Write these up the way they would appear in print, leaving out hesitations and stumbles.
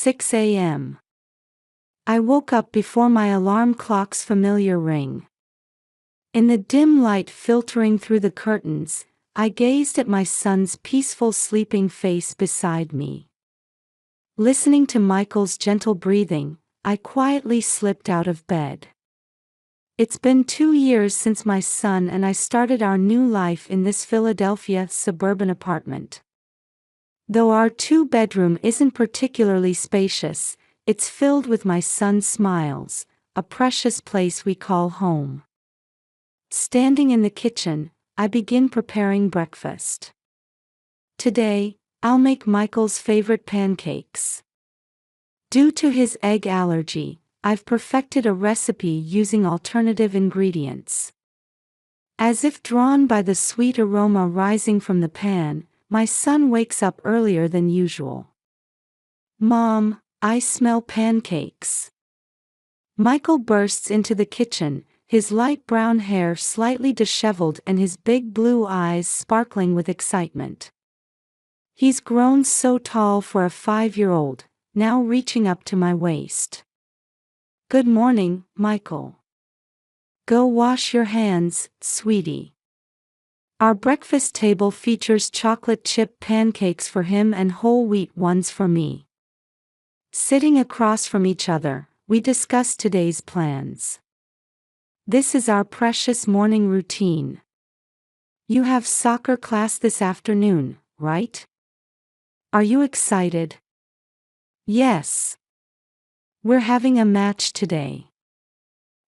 6 a.m. I woke up before my alarm clock's familiar ring. In the dim light filtering through the curtains, I gazed at my son's peaceful sleeping face beside me. Listening to Michael's gentle breathing, I quietly slipped out of bed. It's been 2 years since my son and I started our new life in this Philadelphia suburban apartment. Though our 2-bedroom isn't particularly spacious, it's filled with my son's smiles, a precious place we call home. Standing in the kitchen, I begin preparing breakfast. Today, I'll make Michael's favorite pancakes. Due to his egg allergy, I've perfected a recipe using alternative ingredients. As if drawn by the sweet aroma rising from the pan, my son wakes up earlier than usual. "Mom, I smell pancakes." Michael bursts into the kitchen, his light brown hair slightly disheveled and his big blue eyes sparkling with excitement. He's grown so tall for a 5-year-old, now reaching up to my waist. "Good morning, Michael. Go wash your hands, sweetie." Our breakfast table features chocolate chip pancakes for him and whole wheat ones for me. Sitting across from each other, we discuss today's plans. This is our precious morning routine. "You have soccer class this afternoon, right? Are you excited?" "Yes. We're having a match today.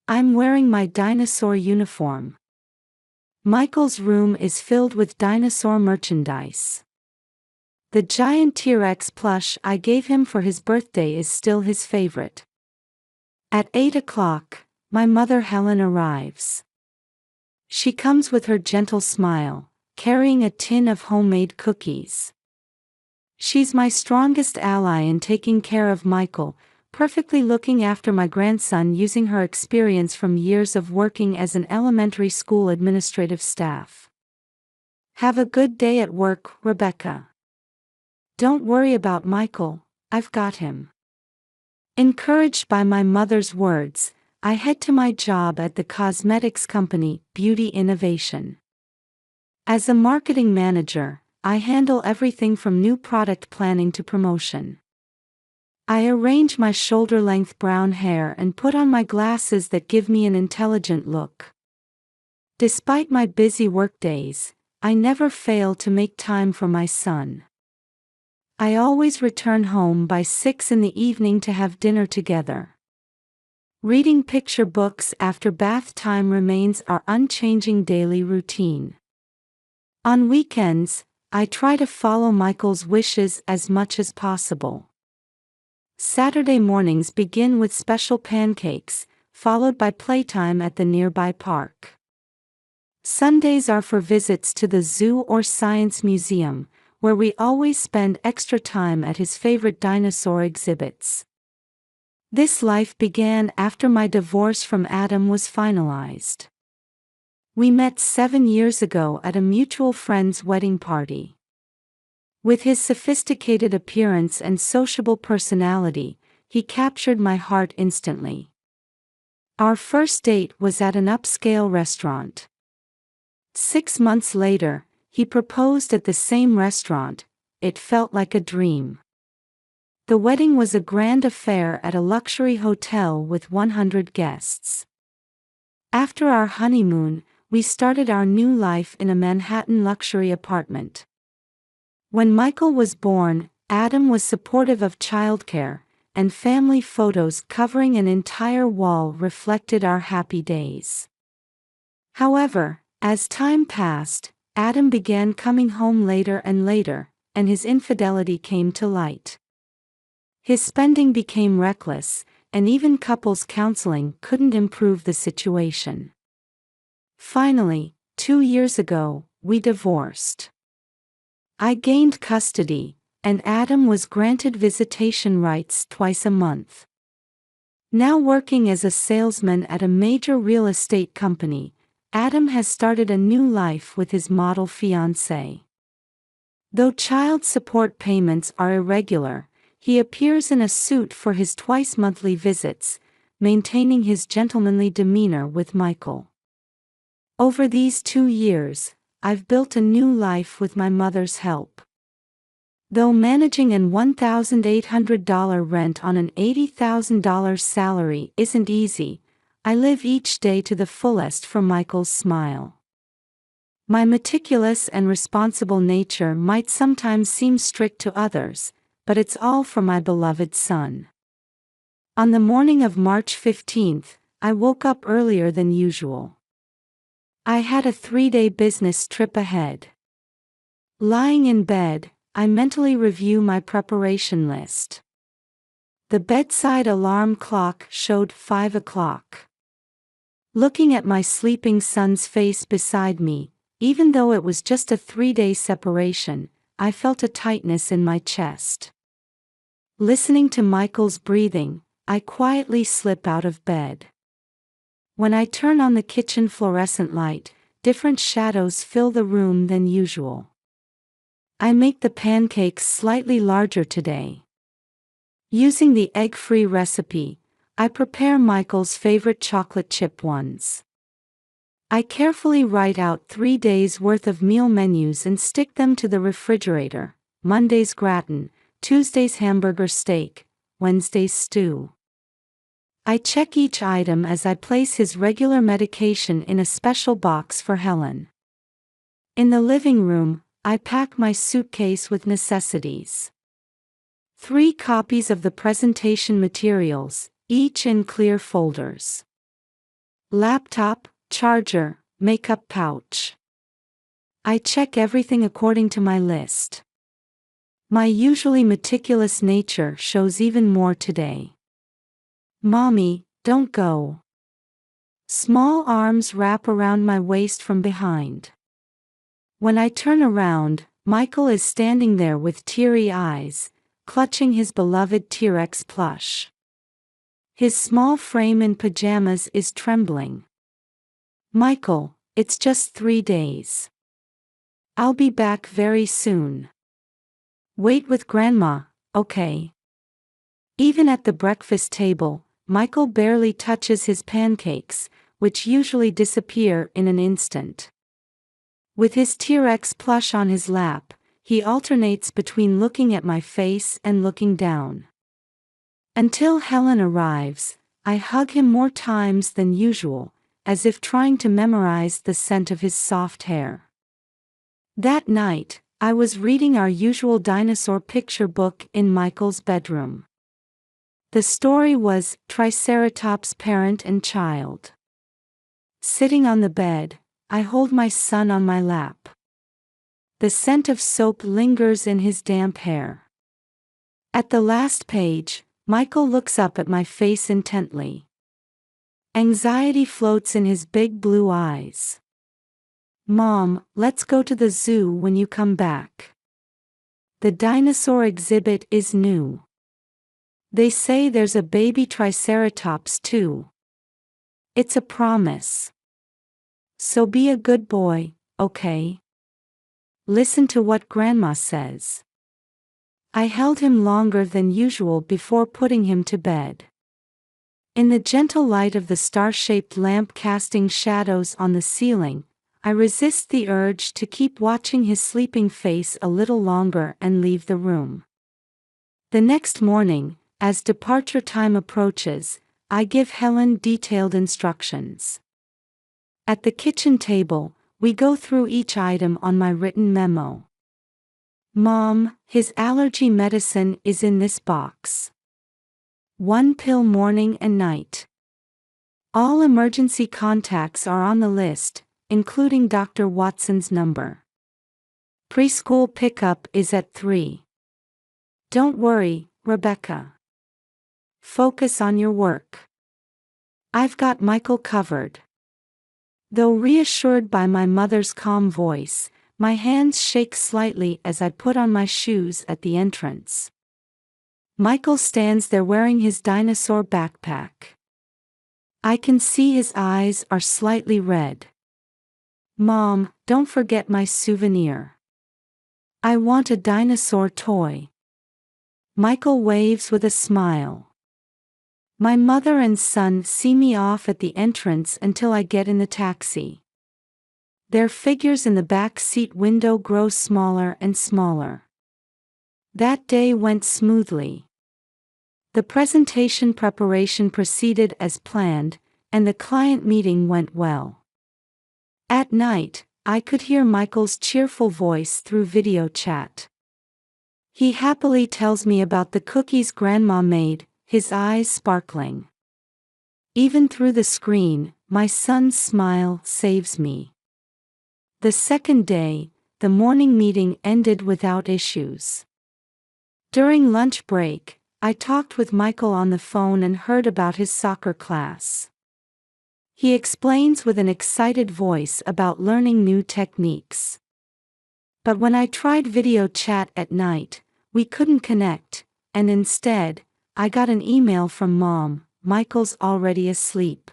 I'm wearing my dinosaur uniform." Michael's room is filled with dinosaur merchandise. The giant T-Rex plush I gave him for his birthday is still his favorite. At 8 o'clock, my mother Helen arrives. She comes with her gentle smile, carrying a tin of homemade cookies. She's my strongest ally in taking care of Michael, perfectly looking after my grandson using her experience from years of working as an elementary school administrative staff. "Have a good day at work, Rebecca. Don't worry about Michael, I've got him." Encouraged by my mother's words, I head to my job at the cosmetics company, Beauty Innovation. As a marketing manager, I handle everything from new product planning to promotion. I arrange my shoulder-length brown hair and put on my glasses that give me an intelligent look. Despite my busy workdays, I never fail to make time for my son. I always return home by 6 in the evening to have dinner together. Reading picture books after bath time remains our unchanging daily routine. On weekends, I try to follow Michael's wishes as much as possible. Saturday mornings begin with special pancakes, followed by playtime at the nearby park. Sundays are for visits to the zoo or science museum, where we always spend extra time at his favorite dinosaur exhibits. This life began after my divorce from Adam was finalized. We met 7 years ago at a mutual friend's wedding party. With his sophisticated appearance and sociable personality, he captured my heart instantly. Our first date was at an upscale restaurant. 6 months later, he proposed at the same restaurant. It felt like a dream. The wedding was a grand affair at a luxury hotel with 100 guests. After our honeymoon, we started our new life in a Manhattan luxury apartment. When Michael was born, Adam was supportive of childcare, and family photos covering an entire wall reflected our happy days. However, as time passed, Adam began coming home later and later, and his infidelity came to light. His spending became reckless, and even couples counseling couldn't improve the situation. Finally, 2 years ago, we divorced. I gained custody, and Adam was granted visitation rights twice a month. Now working as a salesman at a major real estate company, Adam has started a new life with his model fiancée. Though child support payments are irregular, He appears in a suit for his twice-monthly visits, maintaining his gentlemanly demeanor with Michael. Over these 2 years, I've built a new life with my mother's help. Though managing an $1,800 rent on an $80,000 salary isn't easy, I live each day to the fullest for Michael's smile. My meticulous and responsible nature might sometimes seem strict to others, but it's all for my beloved son. On the morning of March 15th, I woke up earlier than usual. I had a 3-day business trip ahead. Lying in bed, I mentally review my preparation list. The bedside alarm clock showed 5 o'clock. Looking at my sleeping son's face beside me, even though it was just a 3-day separation, I felt a tightness in my chest. Listening to Michael's breathing, I quietly slip out of bed. When I turn on the kitchen fluorescent light, different shadows fill the room than usual. I make the pancakes slightly larger today. Using the egg-free recipe, I prepare Michael's favorite chocolate chip ones. I carefully write out 3 days' worth of meal menus and stick them to the refrigerator: Monday's gratin, Tuesday's hamburger steak, Wednesday's stew. I check each item as I place his regular medication in a special box for Helen. In the living room, I pack my suitcase with necessities. 3 copies of the presentation materials, each in clear folders. Laptop, charger, makeup pouch. I check everything according to my list. My usually meticulous nature shows even more today. Mommy, don't go. Small arms wrap around my waist from behind. When I turn around, Michael is standing there with teary eyes, clutching his beloved T-Rex plush. His small frame in pajamas is trembling. Michael, it's just 3 days. I'll be back very soon. Wait with Grandma, okay? Even at the breakfast table, Michael barely touches his pancakes, which usually disappear in an instant. With his T-Rex plush on his lap, he alternates between looking at my face and looking down. Until Helen arrives, I hug him more times than usual, as if trying to memorize the scent of his soft hair. That night, I was reading our usual dinosaur picture book in Michael's bedroom. The story was Triceratops' Parent and Child. Sitting on the bed, I hold my son on my lap. The scent of soap lingers in his damp hair. At the last page, Michael looks up at my face intently. Anxiety floats in his big blue eyes. Mom, let's go to the zoo when you come back. The dinosaur exhibit is new. They say there's a baby Triceratops too. It's a promise. So be a good boy, okay? Listen to what Grandma says. I held him longer than usual before putting him to bed. In the gentle light of the star-shaped lamp casting shadows on the ceiling, I resist the urge to keep watching his sleeping face a little longer and leave the room. The next morning, as departure time approaches, I give Helen detailed instructions. At the kitchen table, we go through each item on my written memo. Mom, his allergy medicine is in this box. 1 pill morning and night. All emergency contacts are on the list, including Dr. Watson's number. Preschool pickup is at 3. Don't worry, Rebecca. Focus on your work. I've got Michael covered. Though reassured by my mother's calm voice, my hands shake slightly as I put on my shoes at the entrance. Michael stands there wearing his dinosaur backpack. I can see his eyes are slightly red. Mom, don't forget my souvenir. I want a dinosaur toy. Michael waves with a smile. My mother and son see me off at the entrance until I get in the taxi. Their figures in the back seat window grow smaller and smaller. That day went smoothly. The presentation preparation proceeded as planned, and the client meeting went well. At night, I could hear Michael's cheerful voice through video chat. He happily tells me about the cookies Grandma made, his eyes sparkling. Even through the screen, my son's smile saves me. The second day, the morning meeting ended without issues. During lunch break, I talked with Michael on the phone and heard about his soccer class. He explains with an excited voice about learning new techniques. But when I tried video chat at night, we couldn't connect, and instead, I got an email from Mom. Michael's already asleep.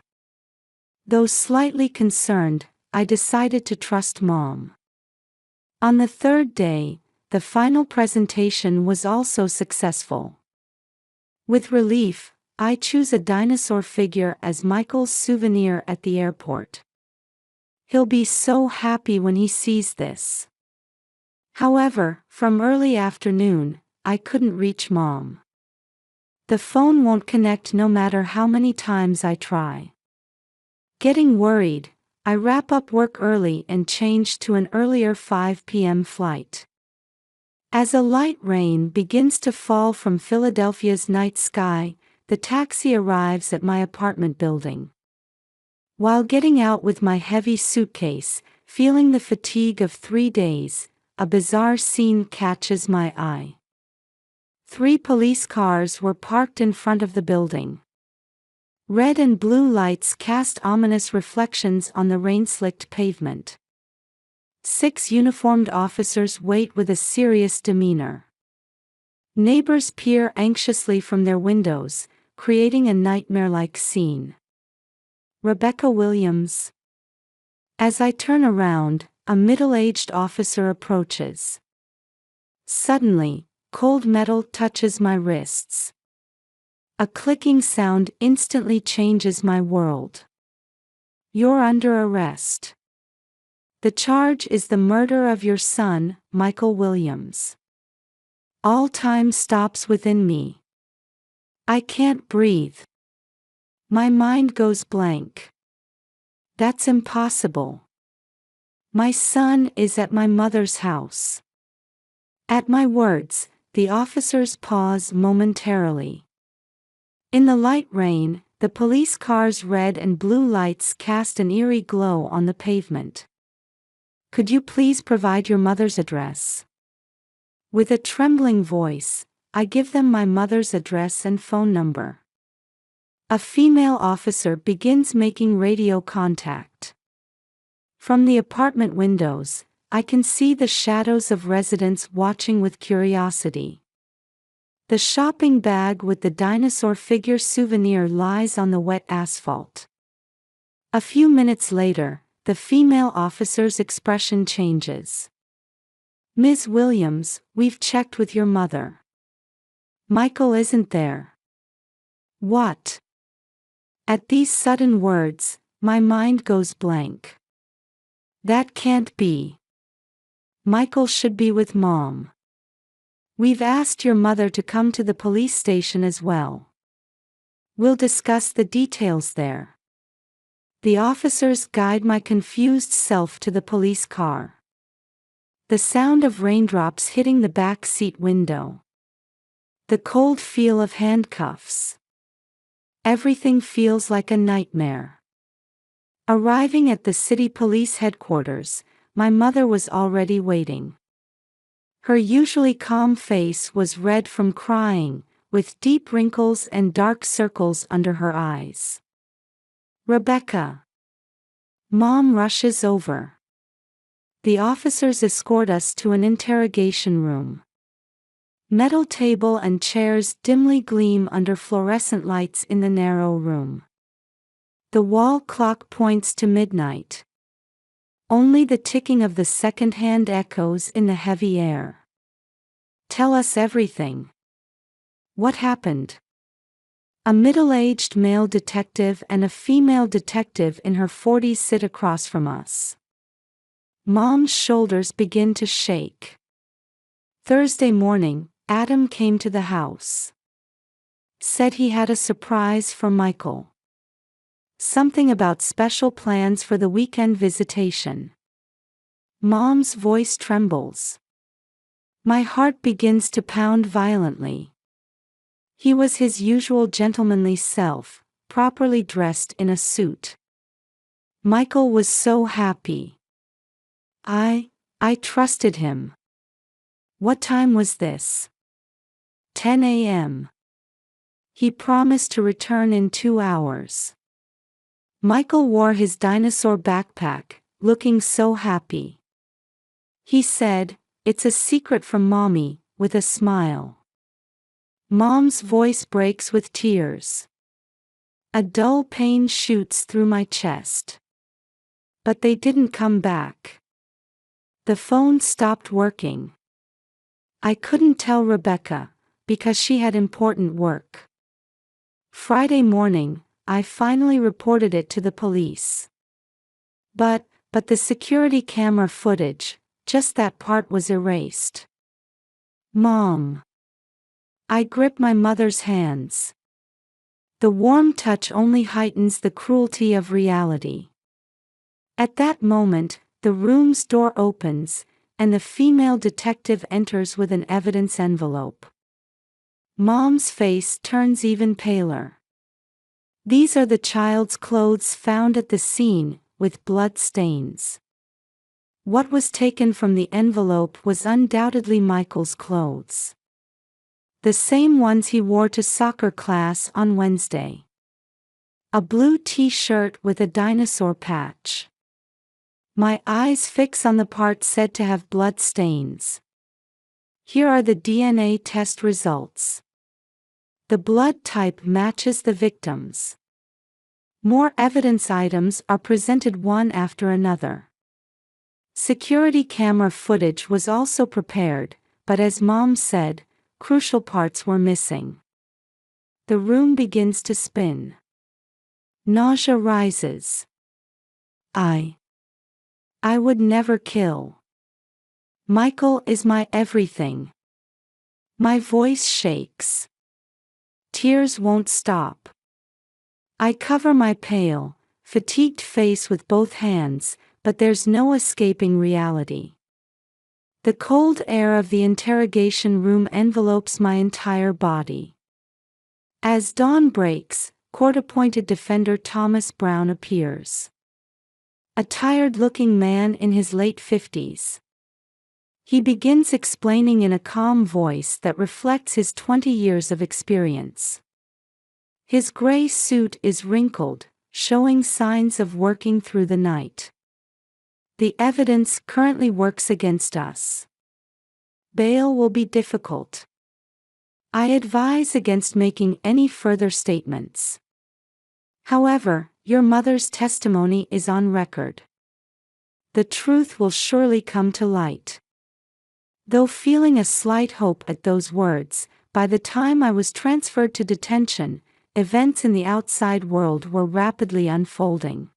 Though slightly concerned, I decided to trust Mom. On the third day, the final presentation was also successful. With relief, I choose a dinosaur figure as Michael's souvenir at the airport. He'll be so happy when he sees this. However, from early afternoon, I couldn't reach Mom. The phone won't connect no matter how many times I try. Getting worried, I wrap up work early and change to an earlier 5 p.m. flight. As a light rain begins to fall from Philadelphia's night sky, the taxi arrives at my apartment building. While getting out with my heavy suitcase, feeling the fatigue of 3 days, a bizarre scene catches my eye. 3 police cars were parked in front of the building. Red and blue lights cast ominous reflections on the rain-slicked pavement. 6 uniformed officers wait with a serious demeanor. Neighbors peer anxiously from their windows, creating a nightmare-like scene. Rebecca Williams. As I turn around, a middle-aged officer approaches. Suddenly, cold metal touches my wrists. A clicking sound instantly changes my world. You're under arrest. The charge is the murder of your son, Michael Williams. All time stops within me. I can't breathe. My mind goes blank. That's impossible. My son is at my mother's house. At my words, the officers pause momentarily. In the light rain, the police cars' red and blue lights cast an eerie glow on the pavement. Could you please provide your mother's address? With a trembling voice, I give them my mother's address and phone number. A female officer begins making radio contact. From the apartment windows, I can see the shadows of residents watching with curiosity. The shopping bag with the dinosaur figure souvenir lies on the wet asphalt. A few minutes later, the female officer's expression changes. Ms. Williams, we've checked with your mother. Michael isn't there. What? At these sudden words, my mind goes blank. That can't be. Michael should be with Mom. We've asked your mother to come to the police station as well. We'll discuss the details there. The officers guide my confused self to the police car. The sound of raindrops hitting the back seat window. The cold feel of handcuffs. Everything feels like a nightmare. Arriving at the city police headquarters, my mother was already waiting. Her usually calm face was red from crying, with deep wrinkles and dark circles under her eyes. Rebecca. Mom rushes over. The officers escort us to an interrogation room. Metal table and chairs dimly gleam under fluorescent lights in the narrow room. The wall clock points to midnight. Only the ticking of the second hand echoes in the heavy air. Tell us everything. What happened? A middle-aged male detective and a female detective in her 40s sit across from us. Mom's shoulders begin to shake. Thursday morning, Adam came to the house. Said he had a surprise for Michael. Something about special plans for the weekend visitation. Mom's voice trembles. My heart begins to pound violently. He was his usual gentlemanly self, properly dressed in a suit. Michael was so happy. I trusted him. What time was this? 10 a.m. He promised to return in 2 hours. Michael wore his dinosaur backpack, looking so happy. He said, "It's a secret from Mommy," with a smile. Mom's voice breaks with tears. A dull pain shoots through my chest. But they didn't come back. The phone stopped working. I couldn't tell Rebecca, because she had important work. Friday morning, I finally reported it to the police. But the security camera footage, just that part was erased. Mom. I grip my mother's hands. The warm touch only heightens the cruelty of reality. At that moment, the room's door opens, and the female detective enters with an evidence envelope. Mom's face turns even paler. These are the child's clothes found at the scene, with blood stains. What was taken from the envelope was undoubtedly Michael's clothes. The same ones he wore to soccer class on Wednesday. A blue t-shirt with a dinosaur patch. My eyes fix on the part said to have blood stains. Here are the DNA test results. The blood type matches the victim's. More evidence items are presented one after another. Security camera footage was also prepared, but as Mom said, crucial parts were missing. The room begins to spin. Nausea rises. I would never kill. Michael is my everything. My voice shakes. Tears won't stop. I cover my pale, fatigued face with both hands, but there's no escaping reality. The cold air of the interrogation room envelopes my entire body. As dawn breaks, court-appointed defender Thomas Brown appears. A tired-looking man in his late 50s. He begins explaining in a calm voice that reflects his 20 years of experience. His gray suit is wrinkled, showing signs of working through the night. The evidence currently works against us. Bail will be difficult. I advise against making any further statements. However, your mother's testimony is on record. The truth will surely come to light. Though feeling a slight hope at those words, by the time I was transferred to detention, events in the outside world were rapidly unfolding.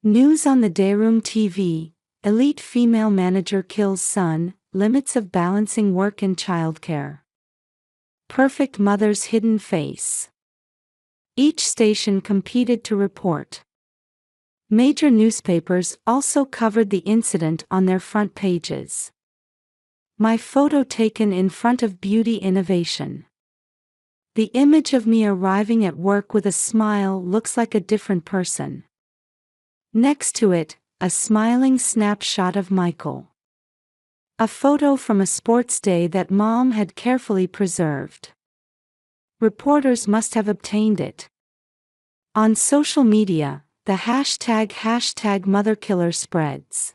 News on the dayroom TV: elite female manager kills son, limits of balancing work and childcare. Perfect mother's hidden face. Each station competed to report. Major newspapers also covered the incident on their front pages. My photo taken in front of Beauty Innovation. The image of me arriving at work with a smile looks like a different person. Next to it, a smiling snapshot of Michael. A photo from a sports day that Mom had carefully preserved. Reporters must have obtained it. On social media, the hashtag #motherkiller spreads.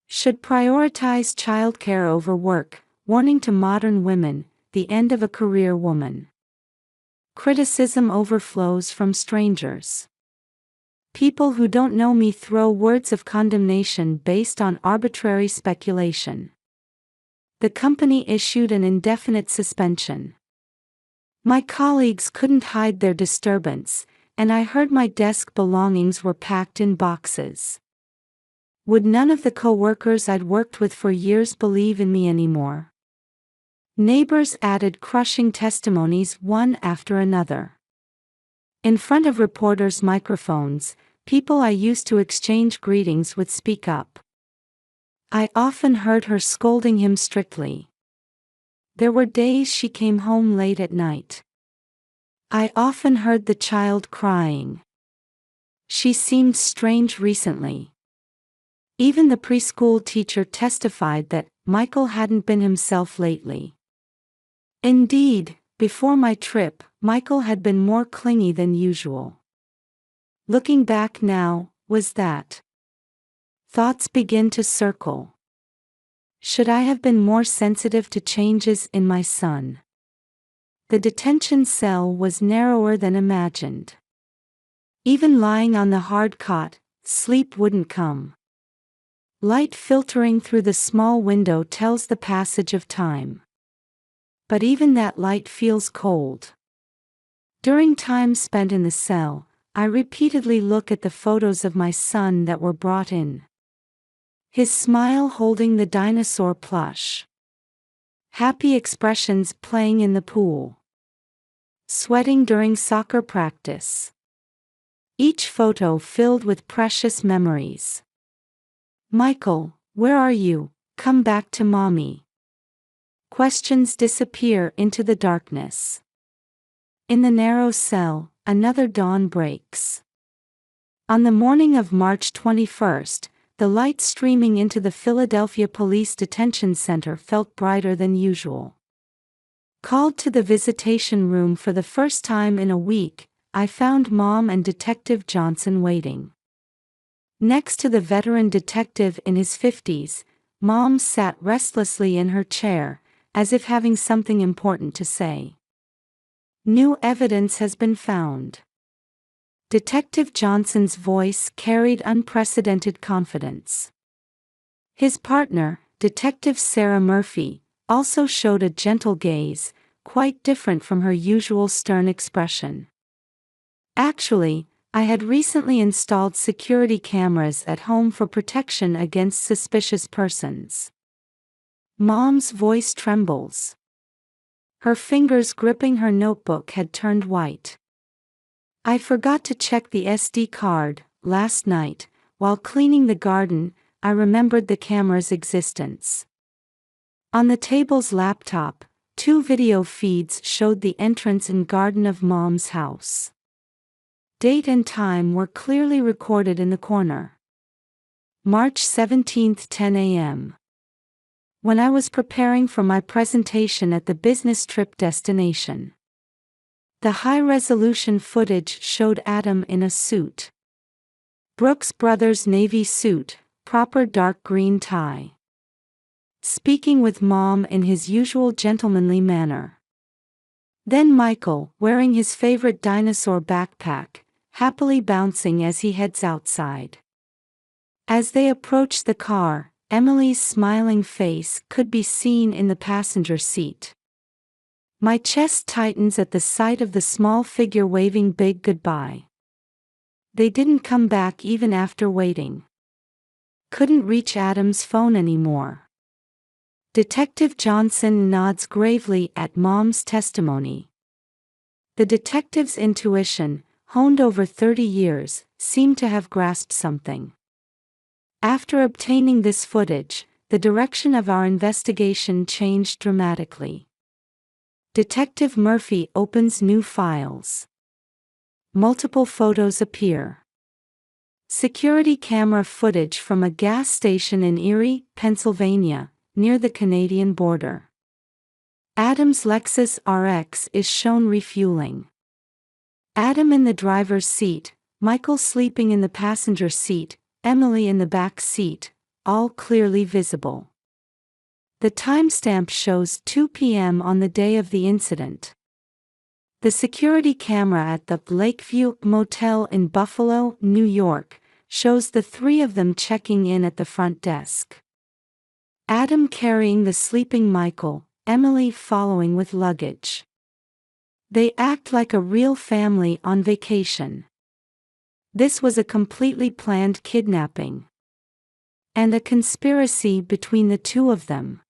Should prioritize childcare over work, warning to modern women, the end of a career woman. Criticism overflows from strangers. People who don't know me throw words of condemnation based on arbitrary speculation. The company issued an indefinite suspension. My colleagues couldn't hide their disturbance, and I heard my desk belongings were packed in boxes. Would none of the co-workers I'd worked with for years believe in me anymore? Neighbors added crushing testimonies one after another. In front of reporters' microphones, people I used to exchange greetings would speak up. I often heard her scolding him strictly. There were days she came home late at night. I often heard the child crying. She seemed strange recently. Even the preschool teacher testified that Michael hadn't been himself lately. Indeed, before my trip, Michael had been more clingy than usual. Looking back now, was that? Thoughts begin to circle. Should I have been more sensitive to changes in my son? The detention cell was narrower than imagined. Even lying on the hard cot, sleep wouldn't come. Light filtering through the small window tells the passage of time. But even that light feels cold. During time spent in the cell, I repeatedly look at the photos of my son that were brought in. His smile holding the dinosaur plush. Happy expressions playing in the pool. Sweating during soccer practice. Each photo filled with precious memories. Michael, where are you? Come back to mommy. Questions disappear into the darkness. In the narrow cell, another dawn breaks. On the morning of March 21st, the light streaming into the Philadelphia Police Detention Center felt brighter than usual. Called to the visitation room for the first time in a week, I found Mom and Detective Johnson waiting. Next to the veteran detective in his 50s, Mom sat restlessly in her chair, as if having something important to say. New evidence has been found. Detective Johnson's voice carried unprecedented confidence. His partner, Detective Sarah Murphy, also showed a gentle gaze, quite different from her usual stern expression. Actually, I had recently installed security cameras at home for protection against suspicious persons. Mom's voice trembles. Her fingers gripping her notebook had turned white. I forgot to check the SD card. Last night, while cleaning the garden, I remembered the camera's existence. On the table's laptop, 2 video feeds showed the entrance and garden of Mom's house. Date and time were clearly recorded in the corner. March 17, 10 a.m. When I was preparing for my presentation at the business trip destination. The high-resolution footage showed Adam in a suit. Brooks Brothers navy suit, proper dark green tie. Speaking with Mom in his usual gentlemanly manner. Then Michael, wearing his favorite dinosaur backpack, happily bouncing as he heads outside. As they approached the car, Emily's smiling face could be seen in the passenger seat. My chest tightens at the sight of the small figure waving big goodbye. They didn't come back even after waiting. Couldn't reach Adam's phone anymore. Detective Johnson nods gravely at Mom's testimony. The detective's intuition, honed over 30 years, seemed to have grasped something. After obtaining this footage, the direction of our investigation changed dramatically. Detective Murphy opens new files. Multiple photos appear. Security camera footage from a gas station in Erie, Pennsylvania, near the Canadian border. Adam's Lexus RX is shown refueling. Adam in the driver's seat, Michael sleeping in the passenger seat, Emily in the back seat, all clearly visible. The timestamp shows 2 p.m. on the day of the incident. The security camera at the Lakeview Motel in Buffalo, New York, shows the 3 of them checking in at the front desk. Adam carrying the sleeping Michael, Emily following with luggage. They act like a real family on vacation. This was a completely planned kidnapping. And a conspiracy between the two of them.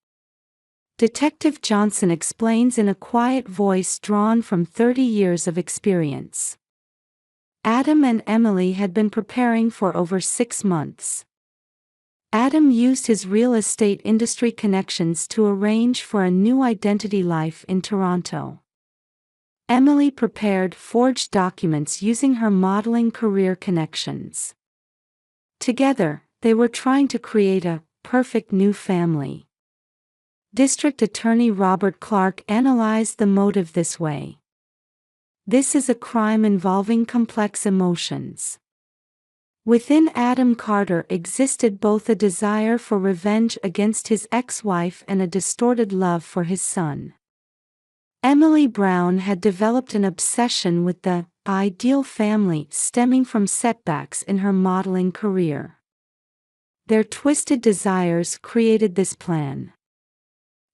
Detective Johnson explains in a quiet voice drawn from 30 years of experience. Adam and Emily had been preparing for over 6 months. Adam used his real estate industry connections to arrange for a new identity life in Toronto. Emily prepared forged documents using her modeling career connections. Together, they were trying to create a perfect new family. District Attorney Robert Clark analyzed the motive this way. This is a crime involving complex emotions. Within Adam Carter existed both a desire for revenge against his ex-wife and a distorted love for his son. Emily Brown had developed an obsession with the ideal family stemming from setbacks in her modeling career. Their twisted desires created this plan.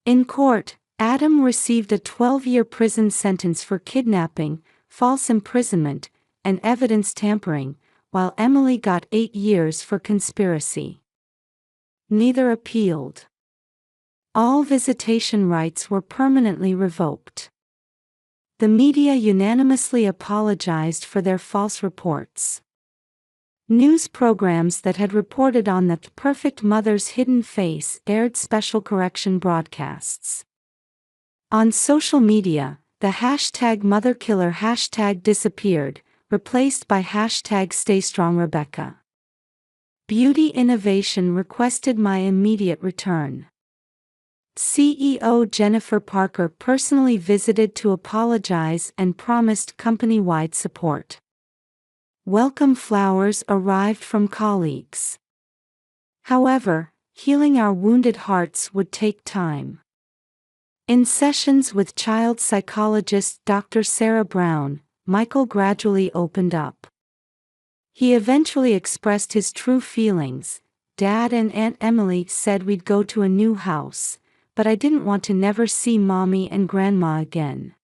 In court, Adam received a 12-year prison sentence for kidnapping, false imprisonment, and evidence tampering, while Emily got 8 years for conspiracy. Neither appealed. All visitation rights were permanently revoked. The media unanimously apologized for their false reports. News programs that had reported on the perfect mother's hidden face aired special correction broadcasts. On social media, the hashtag motherkiller hashtag disappeared, replaced by hashtag staystrongrebecca. Beauty Innovation requested my immediate return. CEO Jennifer Parker personally visited to apologize and promised company-wide support. Welcome flowers arrived from colleagues. However, healing our wounded hearts would take time. In sessions with child psychologist Dr. Sarah Brown, Michael gradually opened up. He eventually expressed his true feelings. Dad and Aunt Emily said we'd go to a new house, but I didn't want to never see Mommy and Grandma again.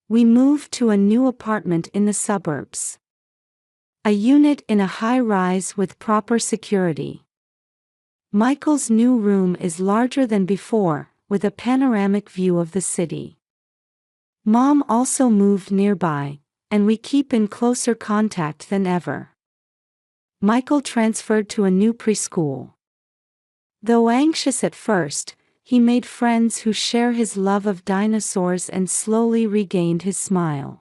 We moved to a new apartment in the suburbs. A unit in a high-rise with proper security. Michael's new room is larger than before, with a panoramic view of the city. Mom also moved nearby, and we keep in closer contact than ever. Michael transferred to a new preschool. Though anxious at first, he made friends who share his love of dinosaurs and slowly regained his smile.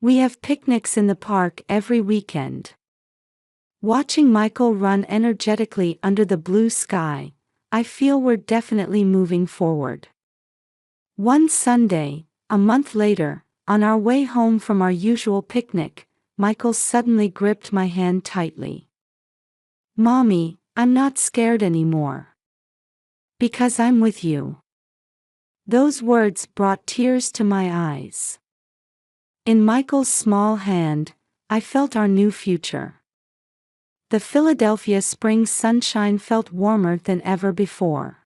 We have picnics in the park every weekend. Watching Michael run energetically under the blue sky, I feel we're definitely moving forward. One Sunday, a month later, on our way home from our usual picnic, Michael suddenly gripped my hand tightly. Mommy, I'm not scared anymore. Because I'm with you. Those words brought tears to my eyes. In Michael's small hand, I felt our new future. The Philadelphia spring sunshine felt warmer than ever before.